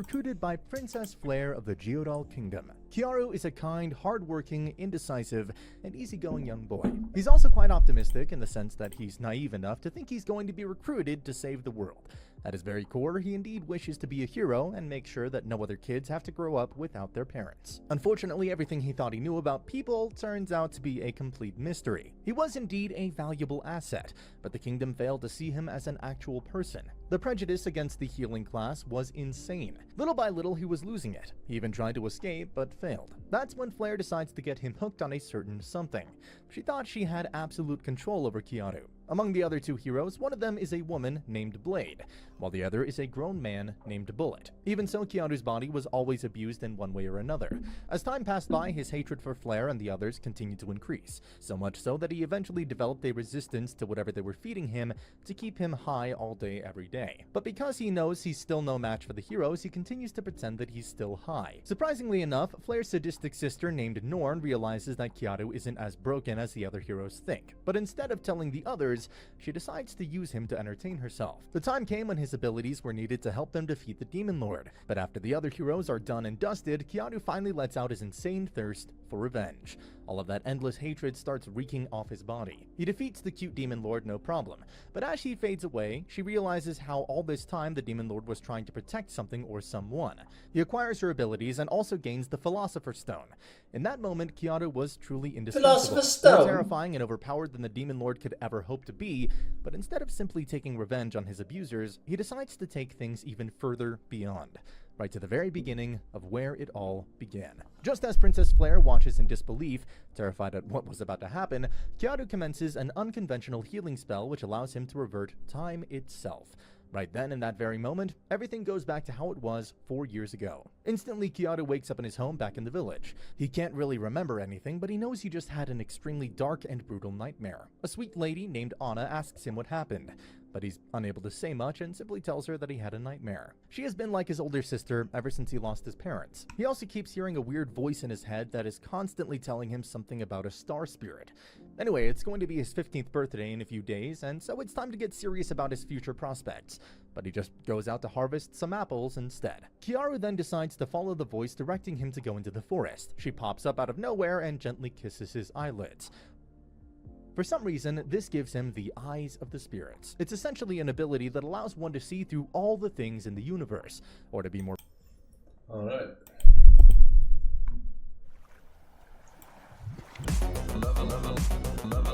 recruited by Princess Flare of the Geodol Kingdom. Kiaru is a kind, hard-working, indecisive, and easygoing young boy. He's also quite optimistic in the sense that he's naive enough to think he's going to be recruited to save the world. At his very core, he indeed wishes to be a hero and make sure that no other kids have to grow up without their parents. Unfortunately, everything he thought he knew about people turns out to be a complete mystery. He was indeed a valuable asset, but the kingdom failed to see him as an actual person. The prejudice against the healing class was insane. Little by little, he was losing it. He even tried to escape, but failed. That's when Flare decides to get him hooked on a certain something. She thought she had absolute control over Kiaru. Among the other two heroes, one of them is a woman named Blade, while the other is a grown man named Bullet. Even so, Kiaru's body was always abused in one way or another. As time passed by, his hatred for Flare and the others continued to increase, so much so that he eventually developed a resistance to whatever they were feeding him to keep him high all day every day. But because he knows he's still no match for the heroes, he continues to pretend that he's still high. Surprisingly enough, Flare's sadistic sister named Norn realizes that Kiaru isn't as broken as the other heroes think, but instead of telling the others, she decides to use him to entertain herself. The time came when his abilities were needed to help them defeat the Demon Lord, but after the other heroes are done and dusted, Kiaru finally lets out his insane thirst for revenge. All of that endless hatred starts reeking off his body. He defeats the cute Demon Lord no problem, but as she fades away, she realizes how all this time the Demon Lord was trying to protect something or someone. He acquires her abilities and also gains the Philosopher's Stone. In that moment, Kiaru was truly indispensable, more terrifying and overpowered than the Demon Lord could ever hope to be, but instead of simply taking revenge on his abusers, he decides to take things even further beyond, right to the very beginning of where it all began. Just as Princess Flare watches in disbelief, terrified at what was about to happen, Kiaru commences an unconventional healing spell which allows him to revert time itself. Right then, in that very moment, everything goes back to how it was 4 years ago. Instantly, Kiaru wakes up in his home back in the village. He can't really remember anything, but he knows he just had an extremely dark and brutal nightmare. A sweet lady named Anna asks him what happened, but he's unable to say much and simply tells her that he had a nightmare. She has been like his older sister ever since he lost his parents. He also keeps hearing a weird voice in his head that is constantly telling him something about a star spirit. Anyway, it's going to be his 15th birthday in a few days, and so it's time to get serious about his future prospects. But he just goes out to harvest some apples instead. Kiaru then decides to follow the voice directing him to go into the forest. She pops up out of nowhere and gently kisses his eyelids. For some reason, this gives him the Eyes of the Spirits. It's essentially an ability that allows one to see through all the things in the universe, or to be more... Alright. Level